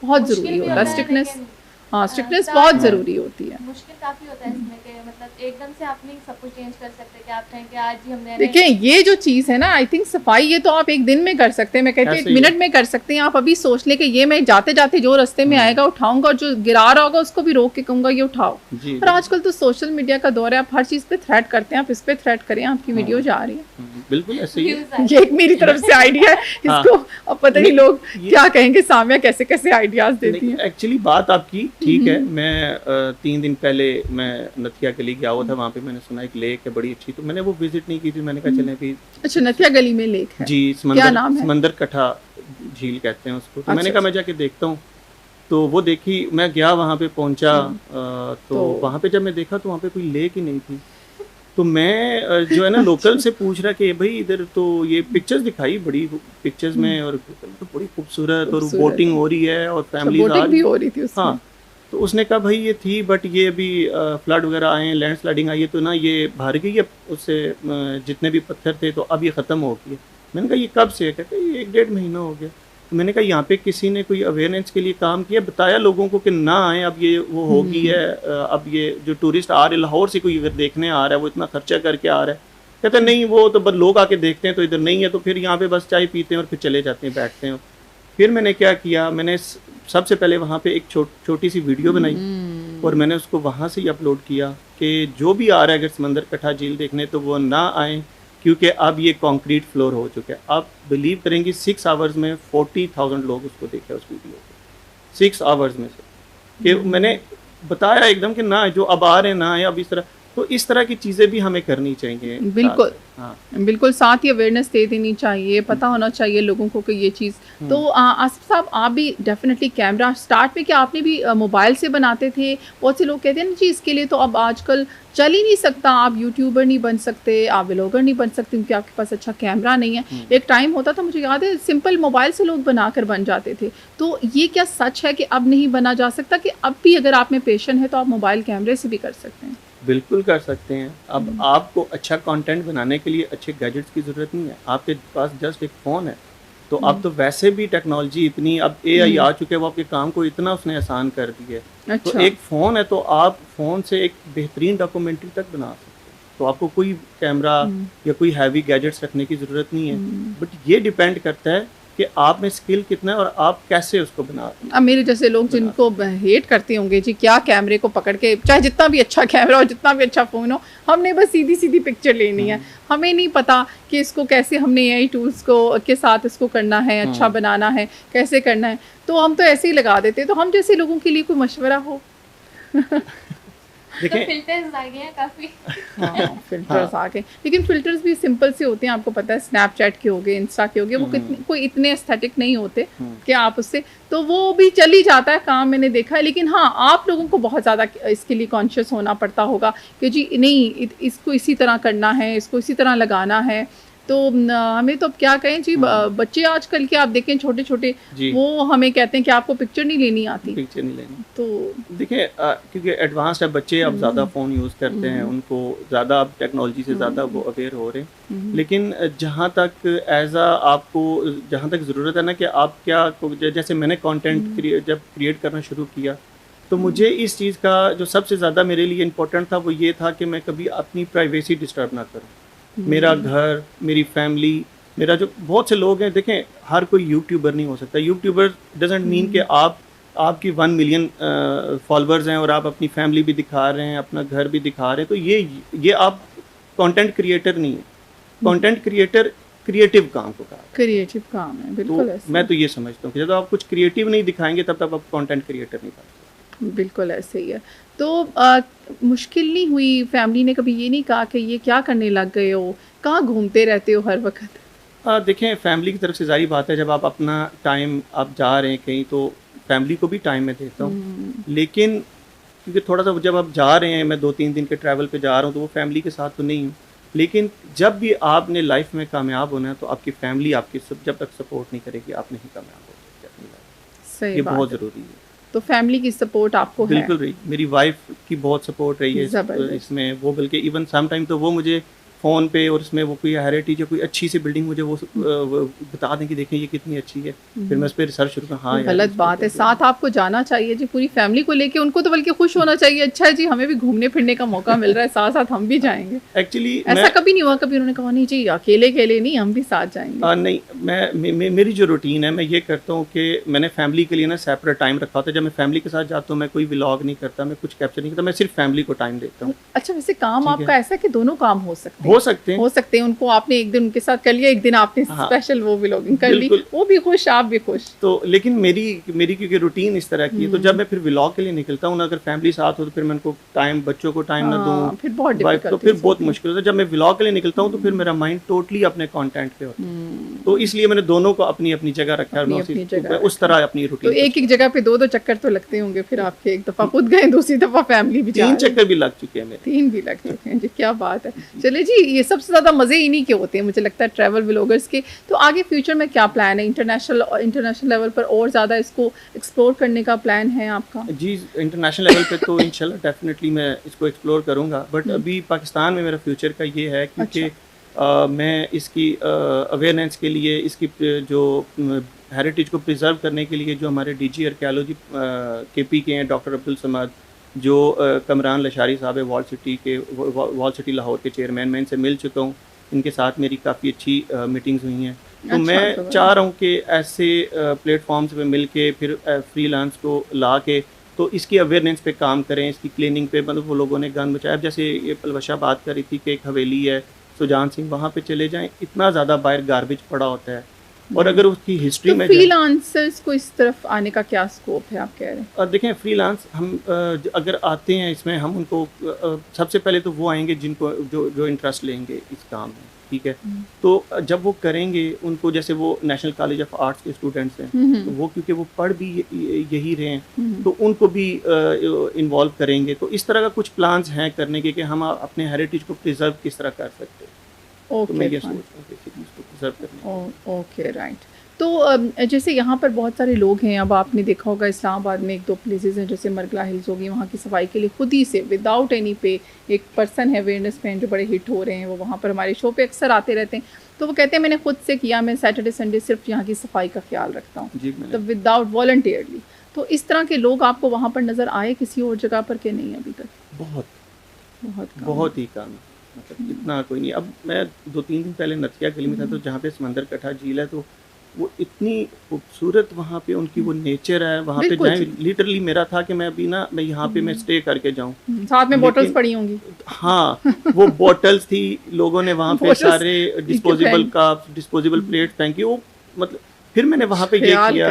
बहुत मुश्किल ज़रूरी भी होता है। है, स्ट्रिक्टनेस, लेकिन, हाँ, स्ट्रिक्टनेस start बहुत में ज़रूरी होती है। मुश्किल काफी होता है इसमें कि मतलब एकदम से आप नहीं सब कुछ चेंज कर सकते कि आप कहें कि आज ही हमने देखें ये जो चीज़ है ना, आई थिंक सफाई ये तो आप एक दिन में कर सकते हैं, मैं कहती हूँ एक ऐसे ही है। मिनट में कर सकते हैं। आप अभी सोच लें कि ये मैं जाते जाते जो रास्ते में आएगा उठाऊंगा, और जो गिरा रहा होगा उसको भी रोक के कहूँगा ये उठाओ। जी, और आजकल तो सोशल मीडिया का दौर है, आप हर चीज़ पे थ्रेट करते हैं, आप इस पे थ्रेट करें, आपकी वीडियो जा रही है। बिल्कुल ऐसे ही है। व्यूज आए। ये एक मेरी तरफ से आइडिया है, इसको अब पता नहीं लोग क्या कहेंगे, सामिया कैसे कैसे आइडियाज देती हैं। एक्चुअली बात आपकी ठीक है। मैं 3 दिन पहले मैं नथिया गली गया हुआ था, वहाँ पे मैंने सुना एक लेक है बड़ी अच्छी, तो मैंने वो विजिट नहीं की थी। मैंने कहा चलें भी। अच्छा, नथिया गली में लेक है? जी, क्या नाम है? समंदर कठा झील कहते हैं उसको। तो मैंने अच्छा, कहा मैं जाके देखता हूँ, तो वो देखी, मैं गया वहाँ पे पहुँचा, तो वहाँ पे जब मैं देखा तो वहाँ पे कोई लेक ही नहीं थी। तो मैं जो है ना लोकल से पूछ रहा कि भाई इधर तो ये पिक्चर्स दिखाई बड़ी पिक्चर्स में, और तो बड़ी खूबसूरत, और बोटिंग हो रही है और फैमिली बोटिंग भी हो रही थी उसमें। हाँ, तो उसने कहा भाई ये थी, बट ये अभी फ्लड वगैरह आए हैं, लैंड स्लाइडिंग आई है, तो ना ये भर गई है, उससे जितने भी पत्थर थे तो अब ये ख़त्म हो गई है। मैंने कहा ये कब से है? कहते ये 1-1.5 महीना हो गया। तो मैंने कहा यहाँ पे किसी ने कोई अवेयरनेस के लिए काम किया, बताया लोगों को कि ना आए, अब ये वो हो गई है। अब ये जो टूरिस्ट आ रहे, लाहौर से कोई अगर देखने आ रहा है, वो इतना खर्चा करके आ रहा है, कहते नहीं वो तो बस लोग आके देखते हैं, तो इधर नहीं है, तो फिर यहाँ पे बस चाय पीते हैं और फिर चले जाते हैं, बैठते हैं। फिर मैंने क्या किया, मैंने सबसे पहले वहाँ पे एक छोटी सी वीडियो बनाई, और मैंने उसको वहाँ से ही अपलोड किया कि जो भी आ रहा है अगर समंदर कठा झील देखने, तो वो ना आए, क्योंकि अब ये कंक्रीट फ्लोर हो चुका है। आप बिलीव करेंगे 6 आवर्स में 40,000 लोग उसको देखे, उस वीडियो को 6 आवर्स में से। कि मैंने बताया एकदम कि ना जो अब आ रहे ना आए, अब इस तरह, तो इस तरह की चीज़ें भी हमें करनी चाहिए। बिल्कुल, हाँ, बिल्कुल, साथ ही अवेयरनेस दे देनी चाहिए, पता होना चाहिए लोगों को कि ये चीज़। तो आसिफ साहब, आप भी डेफिनेटली कैमरा स्टार्ट में क्या आपने भी मोबाइल से बनाते थे? बहुत से लोग कहते हैं ना जी इसके लिए तो अब आजकल चल ही नहीं सकता, आप यूट्यूबर नहीं बन सकते, आप व्लॉगर नहीं बन सकते क्योंकि आपके पास अच्छा कैमरा नहीं है। एक टाइम होता था, मुझे याद है, सिंपल मोबाइल से लोग बनाकर बन जाते थे। तो ये क्या सच है कि अब नहीं बना जा सकता, कि अब भी अगर आप में पैशन है तो आप मोबाइल कैमरे से भी कर सकते हैं? बिल्कुल कर सकते हैं। अब आपको अच्छा कंटेंट बनाने के लिए अच्छे गैजेट्स की ज़रूरत नहीं है, आपके पास जस्ट एक फ़ोन है। तो अब तो वैसे भी टेक्नोलॉजी इतनी, अब AI आ चुके हैं, वो आपके काम को इतना उसने आसान कर दिया है। अच्छा। तो एक फ़ोन है, तो आप फ़ोन से एक बेहतरीन डॉक्यूमेंट्री तक बना सकते हैं। तो आपको कोई कैमरा या कोई हैवी गैजेट्स रखने की ज़रूरत नहीं है। बट ये डिपेंड करता है कि आप में स्किल कितना है और आप कैसे उसको बना रहे हैं। अब मेरे जैसे लोग जिनको हेट करते होंगे जी, क्या कैमरे को पकड़ के, चाहे जितना भी अच्छा कैमरा हो, जितना भी अच्छा फ़ोन हो, हमने बस सीधी सीधी पिक्चर लेनी है, हमें नहीं पता कि इसको कैसे हमने AI टूल्स को के साथ इसको करना है, अच्छा बनाना है, कैसे करना है, तो हम तो ऐसे ही लगा देते। तो हम जैसे लोगों के लिए कोई मशवरा हो? तो फिल्टर्स आ गए हैं काफी। हाँ, फिल्टर्स आ गए, लेकिन फिल्टर्स भी सिंपल से होते हैं, आपको पता है, स्नैपचैट के हो गए, इंस्टा के हो गए, वो कितने कोई इतने एस्थेटिक नहीं होते कि आप उससे, तो वो भी चल ही जाता है काम, मैंने देखा है। लेकिन हाँ, आप लोगों को बहुत ज़्यादा इसके लिए कॉन्शियस होना पड़ता होगा कि जी नहीं, इसको इसी तरह करना है, इसको इसी तरह लगाना है। तो हमें तो अब क्या कहें जी, बच्चे आजकल के आप देखें छोटे छोटे, वो हमें कहते हैं कि आपको पिक्चर नहीं लेनी आती, पिक्चर नहीं लेनी। तो देखिए क्योंकि एडवांस्ड है बच्चे, अब ज़्यादा फ़ोन यूज़ करते हैं, उनको ज़्यादा अब टेक्नोलॉजी से ज़्यादा वो अवेयर हो रहे हैं। लेकिन जहाँ तक आपको जहाँ तक ज़रूरत है ना कि आप क्या, जैसे मैंने कंटेंट जब क्रिएट करना शुरू किया, तो मुझे इस चीज़ का जो सबसे ज़्यादा मेरे लिए इम्पोर्टेंट था वो ये था कि मैं कभी अपनी प्राइवेसी डिस्टर्ब ना करूँ। मेरा घर, मेरी फैमिली, मेरा जो बहुत से लोग हैं, देखें हर कोई यूट्यूबर नहीं हो सकता। यूट्यूबर डजेंट मीन कि आपकी 1 मिलियन फॉलोअर्स हैं और आप अपनी फैमिली भी दिखा रहे हैं, अपना घर भी दिखा रहे हैं, तो ये आप कंटेंट क्रिएटर नहीं है। कंटेंट क्रिएटर क्रिएटिव काम को कहा, क्रिएटिव काम है, बिल्कुल तो ऐसे। मैं तो ये समझता हूँ कि जब आप कुछ क्रिएटिव नहीं दिखाएंगे तब तक आप कंटेंट क्रिएटर नहीं बन सकते। बिल्कुल ऐसे ही है। तो मुश्किल नहीं हुई, फैमिली ने कभी ये नहीं कहा कि ये क्या करने लग गए हो, कहाँ घूमते रहते हो हर वक्त? देखें फैमिली की तरफ से जारी बात है, जब आप अपना टाइम आप जा रहे हैं कहीं तो फैमिली को भी टाइम मैं देता हूँ, लेकिन क्योंकि थोड़ा सा जब आप जा रहे हैं, मैं 2-3 दिन के ट्रैवल पे जा रहा हूँ, तो वो फैमिली के साथ तो नहीं हूँ। लेकिन जब भी आपने लाइफ में कामयाब होना है तो आपकी फैमिली आपकी जब तक सपोर्ट नहीं करेगी आप नहीं कामयाब हो सकते अपनी लाइफ। सही ये बात बहुत है। ज़रूरी है। तो फैमिली की सपोर्ट आपको है? बिल्कुल रही, मेरी वाइफ की बहुत सपोर्ट रही है ज़बरदस्त। इसमें। वो बल्कि इवन सम टाइम तो वो मुझे फ़ोन पे और उसमें वो कोई हेरिटेज या कोई अच्छी सी बिल्डिंग मुझे वो बता दें कि देखें ये कितनी अच्छी है, फिर मैं उस पर रिसर्च शुरू करूँ। हाँ यार, गलत बात है, साथ आपको जाना चाहिए जी, पूरी फैमिली को लेके। उनको तो बल्कि खुश होना चाहिए, अच्छा है जी हमें भी घूमने फिरने का मौका मिल रहा है, साथ साथ हम भी जाएंगे। एक्चुअली ऐसा कभी नहीं हुआ कभी उन्होंने कहा नहीं जी अकेले अकेले नहीं, हम भी साथ जाएंगे? नहीं, मेरी जो रूटीन है मैं ये करता हूँ कि मैंने फैमिली के लिए ना सेपरेट टाइम रखा होता है। जब मैं फैमिली के साथ जाता हूँ मैं कोई व्लॉग नहीं करता, मैं कुछ कैप्चर नहीं करता, मैं सिर्फ फैमिली को टाइम देता हूँ। अच्छा, वैसे काम ठीक है। आपका ऐसा है कि दोनों काम हो सकते हैं? हो सकते हैं। उनको आपने एक दिन उनके साथ कर लिया, एक दिन आपने हाँ। स्पेशल वो व्लॉगिंग कर ली, बिल्कुल। वो भी खुश आप भी खुश। तो लेकिन मेरी क्योंकि रूटीन इस तरह की है, तो जब मैं फिर व्लॉग के लिए निकलता हूँ ना, अगर फैमिली साथ हो तो फिर मैं उनको टाइम, बच्चों को टाइम ना दूँ, फिर बहुत वाइफ, तो फिर difficulties बहुत होती हैं। मुश्किल होता है। जब मैं व्लॉग के लिए निकलता हूँ तो फिर मेरा माइंड टोटली अपने कंटेंट पे होता है। तो इसलिए मैंने दोनों को अपनी अपनी जगह रखा है, मैं अपनी जगह उस तरह अपनी तो रूटीन। एक जगह पे दो चक्कर तो लगते होंगे फिर आपके, एक दफा खुद गए, दूसरी दफा फैमिली भी जा 3 रही है। चक्कर भी लग चुके हैं मेरे। 3 भी लग चुके हैं जी, क्या बात है। चलिए जी, ये सबसे ज्यादा मजे इन्हीं के होते हैं मुझे लगता है, ट्रैवल व्लॉगर्स के। तो आगे फ्यूचर में क्या प्लान है? इंटरनेशनल लेवल पर और ज्यादा इसको एक्सप्लोर करने का प्लान है आपका? जी, इंटरनेशनल लेवल पे तो इंशाल्लाह डेफिनेटली मैं इसको एक्सप्लोर करूंगा, बट अभी पाकिस्तान में मेरा फ्यूचर का ये है क्योंकि मैं इसकी अवेयरनेस के लिए, इसकी जो हेरिटेज को प्रिजर्व करने के लिए जो हमारे डीजी आर्कियोलॉजी केपी के हैं डॉक्टर अब्दुल समद, जो कमरान लशारी साहब है वॉल सिटी लाहौर के चेयरमैन, मैं इनसे मिल चुका हूँ, इनके साथ मेरी काफ़ी अच्छी मीटिंग्स हुई हैं। तो मैं चाह रहा हूँ कि ऐसे प्लेटफॉर्म्स पे मिल के फिर फ्रीलांस को ला के तो इसकी अवेयरनेस पे काम करें, इसकी क्लीनिंग पे। मतलब वो लोगों ने गन बचाया, जैसे ये पलवशा बात कर रही थी कि एक हवेली है सुजान सिंह, वहाँ पे चले जाएं, इतना ज़्यादा बाहर गार्बेज पड़ा होता है। और अगर उसकी हिस्ट्री में फ्रीलांसर्स को इस तरफ आने का क्या स्कोप है आप कह रहे हैं? और देखें फ्रीलांस हम अगर आते हैं इसमें, हम उनको सबसे पहले तो वो आएंगे जिनको जो इंटरेस्ट लेंगे इस काम में, ठीक है। तो जब वो करेंगे उनको, जैसे वो नेशनल कॉलेज ऑफ आर्ट्स के स्टूडेंट्स हैं, तो वो क्योंकि वो पढ़ भी यही रहे हैं, तो उनको भी इन्वॉल्व करेंगे। तो इस तरह का कुछ प्लान्स हैं करने के कि हम अपने हेरिटेज को प्रिजर्व किस तरह कर सकते हैं। तो मैं ये सोच रहा हूँ बेसिकली इसको प्रिजर्व करने। Okay, right. तो जैसे यहाँ पर बहुत सारे लोग हैं, अब आपने देखा होगा इस्लामाबाद में 1-2 प्लेसेस हैं, जैसे मरगला हिल्स होगी, वहाँ की सफाई के लिए खुद ही से विदाउट एनी पे एक पर्सन है अवेयरनेस मैन जो बड़े हिट हो रहे हैं, वो वहाँ पर हमारे शो पे अक्सर आते रहते हैं। तो वो कहते हैं मैंने खुद से किया, मैं सैटरडे संडे सिर्फ यहाँ की सफाई का ख्याल रखता हूँ, तो विदाउट वॉलंटियरली। तो इस तरह के लोग आपको वहाँ पर नज़र आए किसी और जगह पर कि नहीं अभी तक? बहुत ही कम, मतलब इतना कोई नहीं। अब मैं 2-3 दिन पहले नथिया गली में था, तो जहाँ पे समंदर कट्ठा झील है, तो वो इतनी खूबसूरत वहाँ पे उनकी वो नेचर है, वहाँ पे जाए। लिटरली मेरा था कि मैं अभी ना मैं यहाँ पे मैं स्टे करके जाऊँ। साथ में बोटल्स पड़ी होंगी? हाँ, वो बोटल्स थी, लोगों ने वहाँ पे सारे डिस्पोजेबल कप्स, डिस्पोजेबल प्लेट फेंकी। वो मतलब फिर मैंने वहाँ पे ये किया,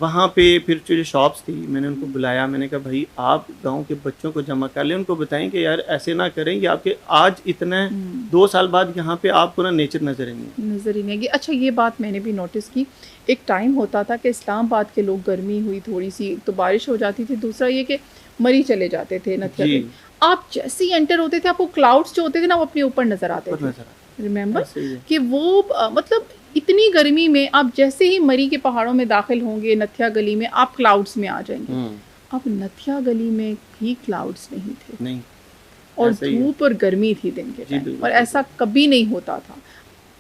वहाँ पे फिर जो शॉप्स थी मैंने उनको बुलाया, मैंने कहा भाई आप गांव के बच्चों को जमा कर लें, उनको बताएं कि यार ऐसे ना करें, ये आपके आज इतना 2 साल बाद यहाँ पे आपको ना नेचर नज़र ही नहीं आएगी। अच्छा, ये बात मैंने भी नोटिस की, एक टाइम होता था कि इस्लामाबाद के लोग, गर्मी हुई थोड़ी सी तो बारिश हो जाती थी, दूसरा ये कि मरी चले जाते थे नथिया पे, आप जैसे ही एंटर होते थे आपको क्लाउड्स जो होते थे ना वो अपने ऊपर नजर आते थे, रिमेम्बर कि वो मतलब इतनी गर्मी में आप जैसे ही मरी के पहाड़ों में दाखिल होंगे नथिया गली में, आप क्लाउड्स में आ जाएंगे। अब नथिया गली में भी क्लाउड्स नहीं थे, और धूप और गर्मी थी दिन के टाइम, और ऐसा कभी नहीं होता था।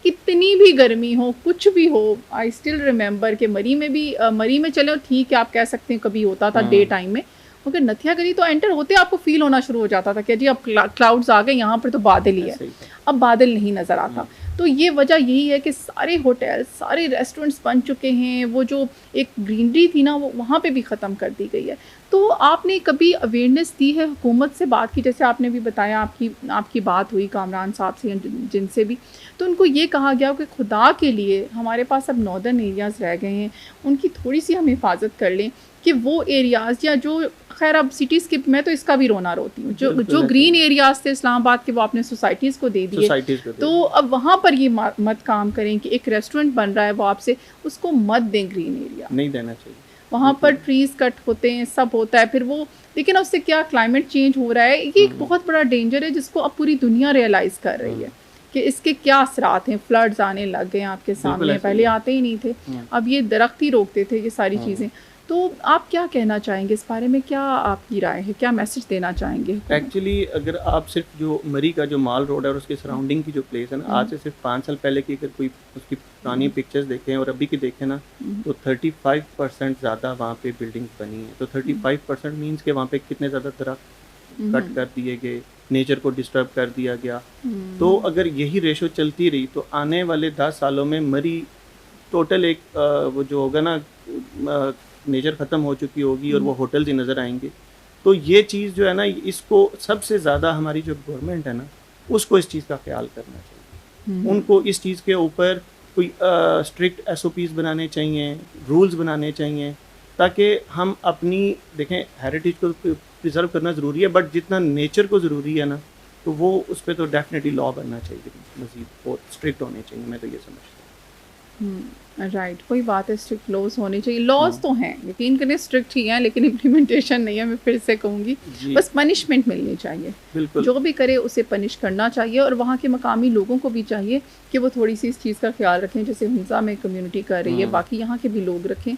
कितनी भी गर्मी हो, कुछ भी हो, आई स्टिल रिमेम्बर कि मरी में चले ठीक है आप कह सकते हैं कभी होता था डे टाइम में, मगर नथिया गली तो एंटर होते आपको फील होना शुरू हो जाता था कि जी अब क्लाउड्स आ गए, यहाँ पर तो बादल ही है, अब बादल नहीं नज़र आता। तो ये वजह यही है कि सारे होटल, सारे रेस्टोरेंट्स बन चुके हैं, वो जो एक ग्रीनरी थी ना वो वहाँ पे भी ख़त्म कर दी गई है। तो आपने कभी अवेयरनेस दी है, हुकूमत से बात की, जैसे आपने भी बताया आपकी बात हुई कामरान साहब से जिनसे भी, तो उनको ये कहा गया कि खुदा के लिए हमारे पास अब नॉर्दर्न एरियाज़ रह गए हैं, उनकी थोड़ी सी हम हिफाजत कर लें कि वो एरियाज़ या जो खैर अब सिटीज़ के, मैं तो इसका भी रोना रोती हूँ, जो ग्रीन एरियाज़ थे इस्लामाबाद के वो आपने सोसाइटीज़ को दे दिए, तो अब वहाँ पर ये मत काम करें कि एक रेस्टोरेंट बन रहा है वो आपसे उसको मत दें, ग्रीन एरिया नहीं देना चाहिए, वहाँ पर ट्रीज़ कट होते हैं, सब होता है, फिर वो लेकिन उससे क्या क्लाइमेट चेंज हो रहा है, ये एक बहुत बड़ा डेंजर है जिसको अब पूरी दुनिया रियलाइज़ कर रही है कि इसके क्या असरात हैं। फ्लड्स आने लग गए आपके सामने, पहले आते ही नहीं थे, अब ये दरख्त ही रोकते थे ये सारी चीज़ें। तो आप क्या कहना चाहेंगे इस बारे में, क्या आपकी राय है, क्या मैसेज देना चाहेंगे? एक्चुअली अगर आप सिर्फ जो मरी का जो माल रोड है और उसके सराउंडिंग की जो प्लेस है ना, आज से सिर्फ 5 साल पहले की अगर कोई उसकी पुरानी पिक्चर्स देखें और अभी की देखें ना, तो 35% ज़्यादा वहाँ पे बिल्डिंग्स बनी है। तो 35% मीन्स के वहाँ पे कितने ज़्यादा दरख्त कट कर दिए गए, नेचर को डिस्टर्ब कर दिया गया। तो अगर यही रेशो चलती रही तो आने वाले 10 सालों में मरी टोटल एक वो जो होगा ना, नेचर ख़त्म हो चुकी होगी और वो होटल्स ही नज़र आएंगे। तो ये चीज़ जो है ना, इसको सबसे ज़्यादा हमारी जो गवर्नमेंट है ना, उसको इस चीज़ का ख्याल करना चाहिए। उनको इस चीज़ के ऊपर कोई स्ट्रिक्ट SOPs बनाने चाहिए, रूल्स बनाने चाहिए, ताकि हम अपनी देखें हेरिटेज को प्रिजर्व करना ज़रूरी है, बट जितना नेचर को ज़रूरी है ना, तो वो उस पर तो डेफिनेटली लॉ बनना चाहिए, मज़ीद बहुत स्ट्रिक्ट होने चाहिए, मैं तो ये समझता हूँ। राइट, कोई बात है, स्ट्रिक्ट लॉज होने चाहिए। लॉज तो हैं, यकीन करें स्ट्रिक्ट ही हैं, लेकिन इम्प्लीमेंटेशन नहीं है। मैं फिर से कहूँगी बस पनिशमेंट मिलनी चाहिए, जो भी करे उसे पनिश करना चाहिए, और वहाँ के मकामी लोगों को भी चाहिए कि वो थोड़ी सी इस चीज़ का ख्याल रखें, जैसे हिंसा में कम्युनिटी कर रही है, बाकी यहाँ के भी लोग रखें।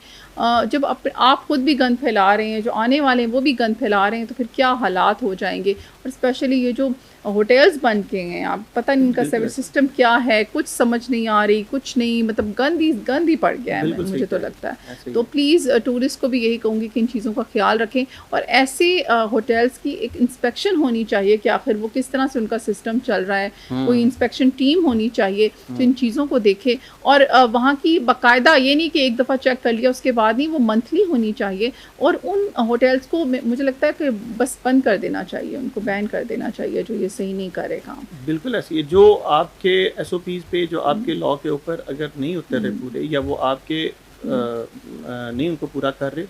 जब आप खुद भी गंद फैला रहे हैं, जो आने वाले हैं वो भी गंद फैला रहे हैं, तो फिर क्या हालात हो जाएंगे। और स्पेशली ये जो होटल्स बन के हैं, आप पता नहीं इनका सर्विस सिस्टम क्या है, कुछ समझ नहीं आ रही, कुछ नहीं, मतलब गंद ही पड़ गया है, मुझे तो लगता है। तो प्लीज़ टूरिस्ट को भी यही कहूँगी कि इन चीज़ों का ख्याल रखें, और ऐसे होटल्स की एक इंस्पेक्शन होनी चाहिए कि आखिर वो किस तरह से उनका सिस्टम चल रहा है। कोई इंस्पेक्शन टीम होनी चाहिए जो इन चीज़ों को देखे, और वहाँ की बाकायदा, ये नहीं कि एक दफ़ा चेक कर लिया उसके बाद नहीं, वो मंथली होनी चाहिए। और उन होटल्स को मुझे लगता है कि बस बंद कर देना चाहिए, उनको बैन कर देना चाहिए जो ये सही नहीं करे काम। बिल्कुल ऐसी है, जो आपके SOPs पे, जो आपके लॉ के ऊपर अगर नहीं उतर रहे पूरे, या वो आपके नहीं उनको पूरा कर रहे,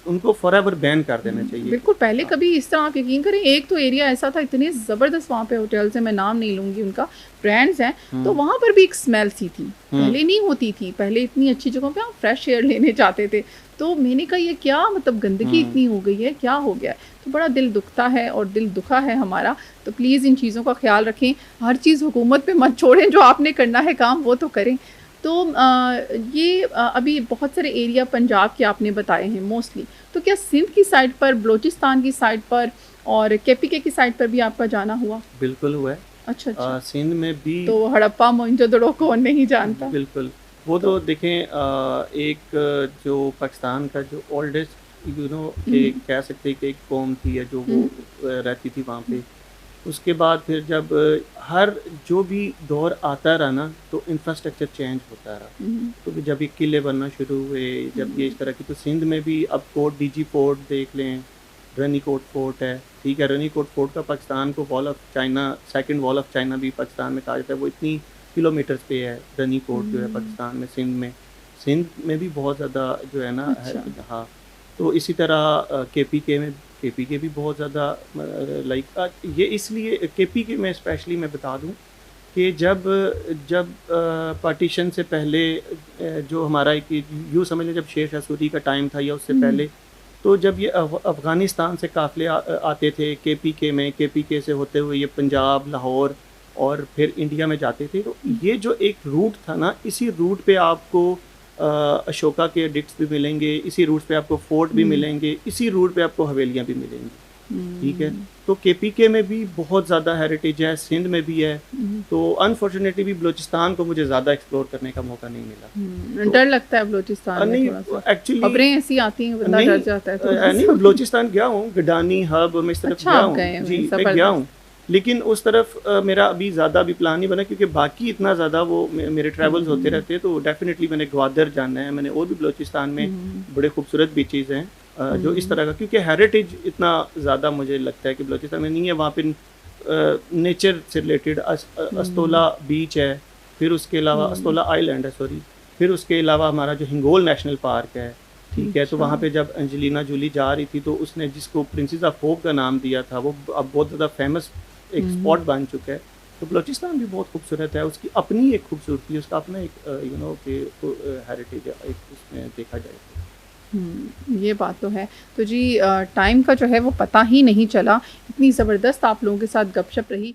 उनको फॉरएवर बैन कर देना चाहिए। बिल्कुल, पहले कभी इस तरह आप यकीन करें, एक तो एरिया ऐसा था, इतने ज़बरदस्त वहाँ पे होटल्स हैं, मैं नाम नहीं लूँगी, उनका ब्रांड्स हैं, तो वहाँ पर भी एक स्मेल सी थी, पहले नहीं होती थी। पहले इतनी अच्छी जगहों पे आप फ्रेश एयर लेने जाते थे, तो मैंने कहा ये क्या, मतलब गंदगी इतनी हो गई है, क्या हो गया। तो बड़ा दिल दुखता है, और दिल दुखा है हमारा। तो प्लीज़ इन चीज़ों का ख्याल रखें, हर चीज़ हुकूमत पे मत छोड़ें, जो आपने करना है काम वो तो करें। तो ये अभी बहुत सारे एरिया पंजाब के आपने बताए हैं मोस्टली, तो क्या सिंध की साइड पर, बलोचिस्तान की साइड पर और KPK की साइड पर भी आपका जाना हुआ? बिल्कुल हुआ है। अच्छा। सिंध में भी तो हड़प्पा मोहनजोदड़ो कौन नहीं जानता। बिल्कुल, वो तो देखें, एक जो पाकिस्तान का जो ओल्डेस्ट कह सकते हैं कि एक कौम थी, जो वो रहती थी वहाँ पे। उसके बाद फिर जब हर जो भी दौर आता रहा ना, तो इंफ्रास्ट्रक्चर चेंज होता रहा। तो जब ये किले बनना शुरू हुए, जब ये इस तरह की, तो सिंध में भी अब कोट DG फोर्ट देख लें, रनीकोट फोर्ट है, ठीक है। रनीकोट फोर्ट का पाकिस्तान को wall of China, second wall of China भी पाकिस्तान में कहा जाता है। वो इतनी किलोमीटर्स पे है रनीकोट जो है पाकिस्तान में। सिंध में भी बहुत ज़्यादा जो है ना, हाँ। तो इसी तरह KPK भी बहुत ज़्यादा लाइक, ये इसलिए KPK में स्पेशली मैं बता दूं कि जब पार्टीशन से पहले, जो हमारा यूँ समझ लें, जब शेर शाह सूरी का टाइम था या उससे पहले, तो जब ये अफ़गानिस्तान से काफ़िले आते थे KPK से होते हुए ये पंजाब, लाहौर और फिर इंडिया में जाते थे, तो ये जो एक रूट था ना, इसी रूट पे आपको अशोका के डिक्स भी मिलेंगे, इसी रूट पे आपको फोर्ट भी मिलेंगे, इसी रूट पे आपको हवेलियाँ भी मिलेंगी। ठीक है। तो केपीके में भी बहुत ज़्यादा हेरिटेज है, सिंध में भी है। तो अनफॉर्चुनेटली भी बलूचिस्तान को मुझे ज़्यादा एक्सप्लोर करने का मौका नहीं मिला। तो डर लगता है बलूचिस्तान में नहीं, थोड़ा सा, एक्चुअली खबरें ऐसी आती हैं, बंदा डर जाता है थोड़ा नहीं, सा। बलूचिस्तान गया हूँ, गडानी हब, मैं इस तरफ अच्छा, गया आप हूँ गए हुए जी, हैं, मैं गया हूँ। लेकिन उस तरफ मेरा अभी ज़्यादा भी प्लान नहीं बना, क्योंकि बाकी इतना ज़्यादा वो मेरे ट्रैवल्स होते रहते हैं। तो डेफिनेटली मैंने ग्वादर जाना है, मैंने और भी बलूचिस्तान में बड़े खूबसूरत बीचेज़ हैं जो इस तरह का, क्योंकि हेरिटेज इतना ज़्यादा मुझे लगता है कि बलूचिस्तान में नहीं है। वहाँ पे नेचर से रिलेटेड अस्तोला बीच है, फिर उसके अलावा अस्तोला आइलैंड है, सॉरी, फिर उसके अलावा हमारा जो हिंगोल नेशनल पार्क है, ठीक है। तो वहाँ पे जब एंजेलिना जूली जा रही थी तो उसने जिसको प्रिंसेस ऑफ होप का नाम दिया था, वो अब बहुत ज़्यादा फेमस एक स्पॉट बन चुका है। तो बलूचिस्तान भी बहुत खूबसूरत है, उसकी अपनी एक खूबसूरती है, उसका अपना एक हेरिटेज है, एक उसमें देखा जाए। ये बात तो है। तो जी टाइम का जो है वो पता ही नहीं चला, इतनी ज़बरदस्त आप लोगों के साथ गपशप रही।